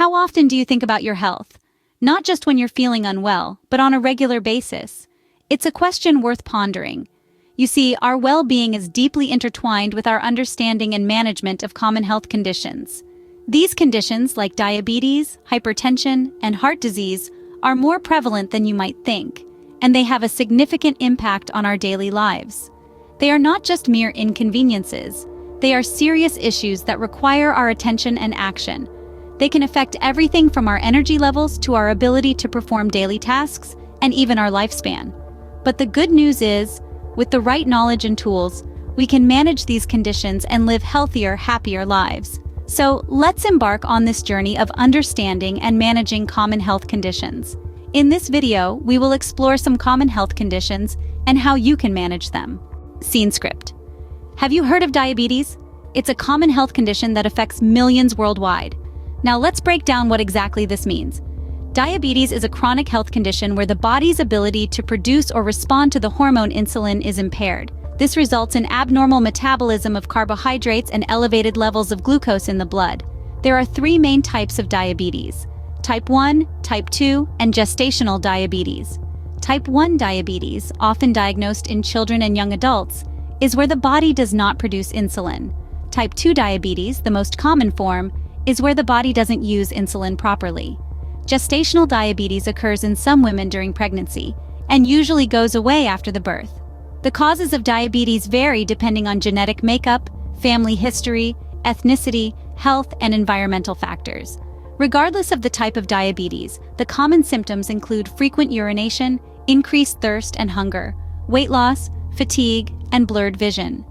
How often do you think about your health? Not just when you're feeling unwell, but on a regular basis. It's a question worth pondering. You see, our well-being is deeply intertwined with our understanding and management of common health conditions. These conditions, like diabetes, hypertension, and heart disease, are more prevalent than you might think, and they have a significant impact on our daily lives. They are not just mere inconveniences. They are serious issues that require our attention and action. They can affect everything from our energy levels to our ability to perform daily tasks and even our lifespan. But the good news is, with the right knowledge and tools, we can manage these conditions and live healthier, happier lives. So let's embark on this journey of understanding and managing common health conditions. In this video, we will explore some common health conditions and how you can manage them. Scene script. Have you heard of diabetes? It's a common health condition that affects millions worldwide. Now let's break down what exactly this means. Diabetes is a chronic health condition where the body's ability to produce or respond to the hormone insulin is impaired. This results in abnormal metabolism of carbohydrates and elevated levels of glucose in the blood. There are three main types of diabetes: type 1, type 2, and gestational diabetes. Type 1 diabetes, often diagnosed in children and young adults, is where the body does not produce insulin. Type 2 diabetes, the most common form, is where the body doesn't use insulin properly. Gestational diabetes occurs in some women during pregnancy and usually goes away after the birth. The causes of diabetes vary depending on genetic makeup, family history, ethnicity, health, and environmental factors. Regardless of the type of diabetes, the common symptoms include frequent urination, increased thirst and hunger, weight loss, fatigue, and blurred vision.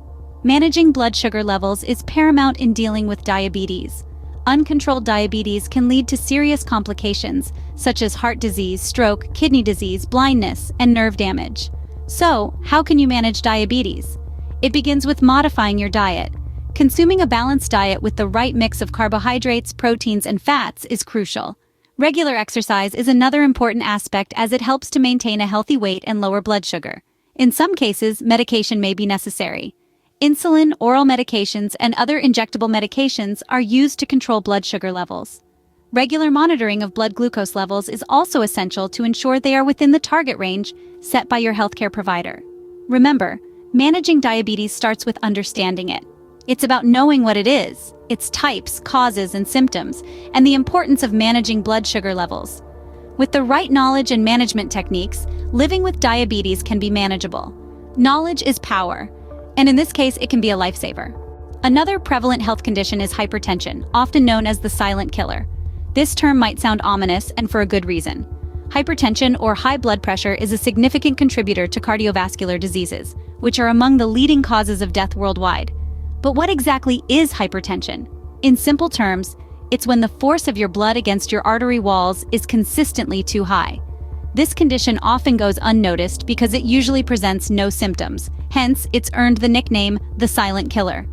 Managing blood sugar levels is paramount in dealing with diabetes. Uncontrolled diabetes can lead to serious complications, such as heart disease, stroke, kidney disease, blindness, and nerve damage. So, how can you manage diabetes? It begins with modifying your diet. Consuming a balanced diet with the right mix of carbohydrates, proteins, and fats is crucial. Regular exercise is another important aspect as it helps to maintain a healthy weight and lower blood sugar. In some cases, medication may be necessary. Insulin, oral medications, and other injectable medications are used to control blood sugar levels. Regular monitoring of blood glucose levels is also essential to ensure they are within the target range set by your healthcare provider. Remember, managing diabetes starts with understanding it. It's about knowing what it is, its types, causes, and symptoms, and the importance of managing blood sugar levels. With the right knowledge and management techniques, living with diabetes can be manageable. Knowledge is power, and in this case, it can be a lifesaver. Another prevalent health condition is hypertension, often known as the silent killer. This term might sound ominous, and for a good reason. Hypertension, or high blood pressure, is a significant contributor to cardiovascular diseases, which are among the leading causes of death worldwide. But what exactly is hypertension? In simple terms, it's when the force of your blood against your artery walls is consistently too high. This condition often goes unnoticed because it usually presents no symptoms. Hence, it's earned the nickname, the silent killer.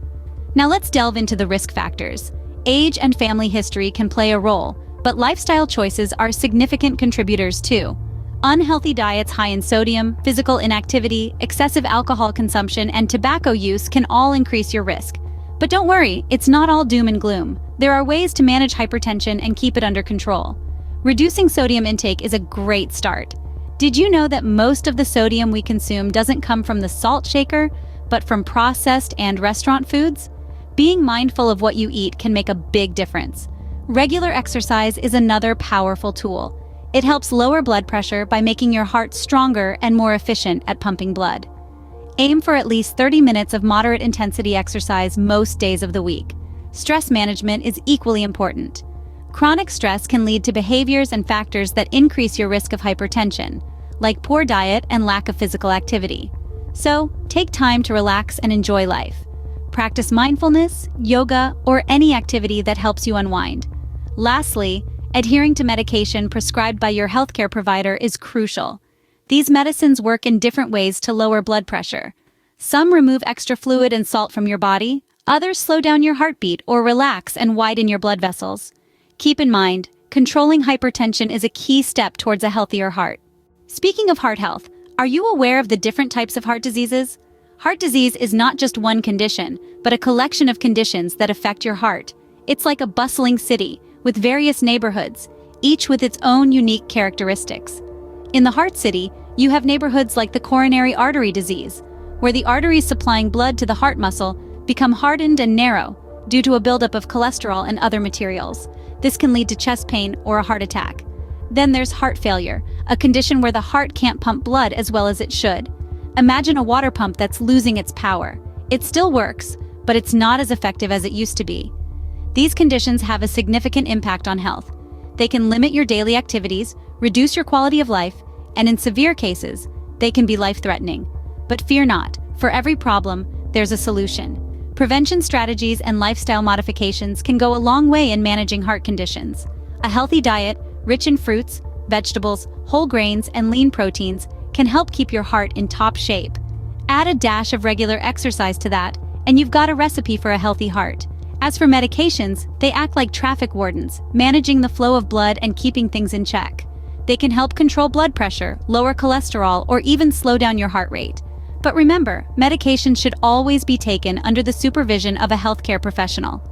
Now let's delve into the risk factors. Age and family history can play a role, but lifestyle choices are significant contributors too. Unhealthy diets high in sodium, physical inactivity, excessive alcohol consumption, and tobacco use can all increase your risk. But don't worry, it's not all doom and gloom. There are ways to manage hypertension and keep it under control. Reducing sodium intake is a great start. Did you know that most of the sodium we consume doesn't come from the salt shaker, but from processed and restaurant foods? Being mindful of what you eat can make a big difference. Regular exercise is another powerful tool. It helps lower blood pressure by making your heart stronger and more efficient at pumping blood. Aim for at least 30 minutes of moderate intensity exercise most days of the week. Stress management is equally important. Chronic stress can lead to behaviors and factors that increase your risk of hypertension, like poor diet and lack of physical activity. So, take time to relax and enjoy life. Practice mindfulness, yoga, or any activity that helps you unwind. Lastly, adhering to medication prescribed by your healthcare provider is crucial. These medicines work in different ways to lower blood pressure. Some remove extra fluid and salt from your body, others slow down your heartbeat or relax and widen your blood vessels. Keep in mind, controlling hypertension is a key step towards a healthier heart. Speaking of heart health, are you aware of the different types of heart diseases? Heart disease is not just one condition, but a collection of conditions that affect your heart. It's like a bustling city, with various neighborhoods, each with its own unique characteristics. In the heart city, you have neighborhoods like the coronary artery disease, where the arteries supplying blood to the heart muscle become hardened and narrow due to a buildup of cholesterol and other materials. This can lead to chest pain or a heart attack. Then there's heart failure, a condition where the heart can't pump blood as well as it should. Imagine a water pump that's losing its power. It still works, but it's not as effective as it used to be. These conditions have a significant impact on health. They can limit your daily activities, reduce your quality of life, and in severe cases, they can be life-threatening. But fear not, for every problem, there's a solution. Prevention strategies and lifestyle modifications can go a long way in managing heart conditions. A healthy diet, rich in fruits, vegetables, whole grains, and lean proteins, can help keep your heart in top shape. Add a dash of regular exercise to that, and you've got a recipe for a healthy heart. As for medications, they act like traffic wardens, managing the flow of blood and keeping things in check. They can help control blood pressure, lower cholesterol, or even slow down your heart rate. But remember, medications should always be taken under the supervision of a healthcare professional.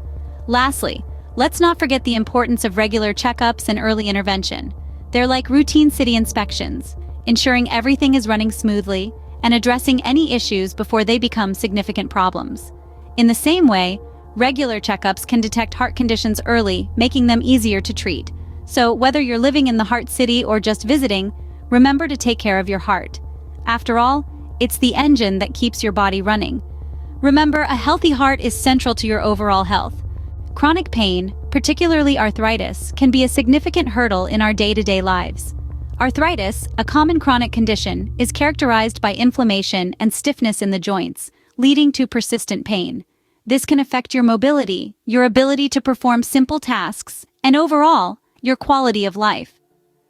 Lastly, let's not forget the importance of regular checkups and early intervention. They're like routine city inspections, ensuring everything is running smoothly and addressing any issues before they become significant problems. In the same way, regular checkups can detect heart conditions early, making them easier to treat. So whether you're living in the heart city or just visiting, remember to take care of your heart. After all, it's the engine that keeps your body running. Remember, a healthy heart is central to your overall health. Chronic pain, particularly arthritis, can be a significant hurdle in our day-to-day lives. Arthritis, a common chronic condition, is characterized by inflammation and stiffness in the joints, leading to persistent pain. This can affect your mobility, your ability to perform simple tasks, and overall, your quality of life.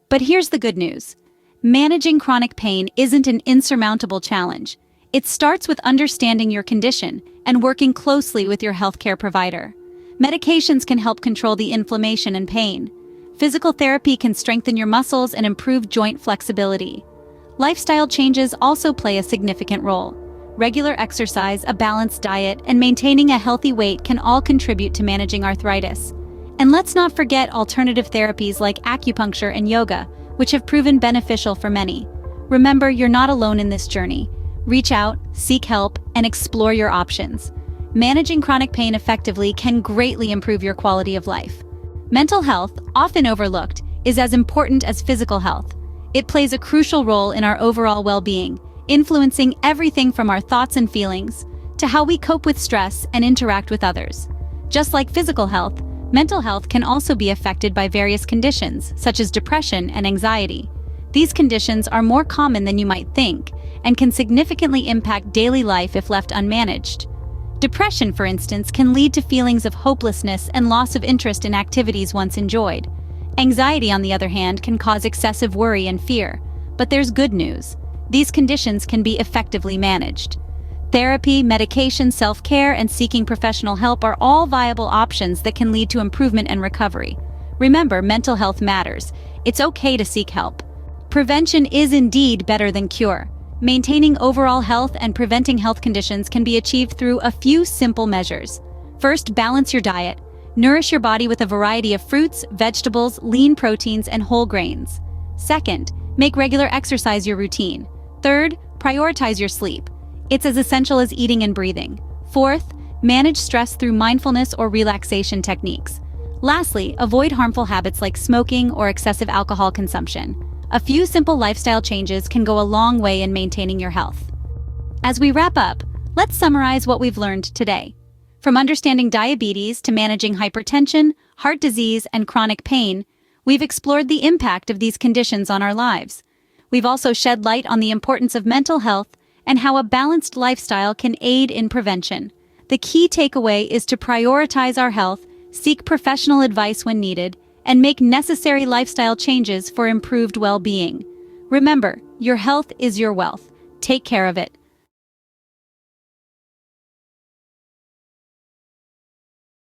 But here's the good news. Managing chronic pain isn't an insurmountable challenge. It starts with understanding your condition and working closely with your healthcare provider. Medications can help control the inflammation and pain. Physical therapy can strengthen your muscles and improve joint flexibility. Lifestyle changes also play a significant role. Regular exercise, a balanced diet, and maintaining a healthy weight can all contribute to managing arthritis. And let's not forget alternative therapies like acupuncture and yoga, which have proven beneficial for many. Remember, you're not alone in this journey. Reach out, seek help, and explore your options. Managing chronic pain effectively can greatly improve your quality of life. Mental health, often overlooked, is as important as physical health. It plays a crucial role in our overall well-being, influencing everything from our thoughts and feelings to how we cope with stress and interact with others. Just like physical health, mental health can also be affected by various conditions, such as depression and anxiety. These conditions are more common than you might think and can significantly impact daily life if left unmanaged. Depression, for instance, can lead to feelings of hopelessness and loss of interest in activities once enjoyed. Anxiety, on the other hand, can cause excessive worry and fear. But there's good news. These conditions can be effectively managed. Therapy, medication, self-care, and seeking professional help are all viable options that can lead to improvement and recovery. Remember, mental health matters. It's okay to seek help. Prevention is indeed better than cure. Maintaining overall health and preventing health conditions can be achieved through a few simple measures. First, balance your diet. Nourish your body with a variety of fruits, vegetables, lean proteins, and whole grains. Second, make regular exercise your routine. Third, prioritize your sleep. It's as essential as eating and breathing. Fourth, manage stress through mindfulness or relaxation techniques. Lastly, avoid harmful habits like smoking or excessive alcohol consumption. A few simple lifestyle changes can go a long way in maintaining your health. As we wrap up, let's summarize what we've learned today. From understanding diabetes to managing hypertension, heart disease, and chronic pain, we've explored the impact of these conditions on our lives. We've also shed light on the importance of mental health and how a balanced lifestyle can aid in prevention. The key takeaway is to prioritize our health, seek professional advice when needed, and make necessary lifestyle changes for improved well-being. Remember, your health is your wealth. Take care of it.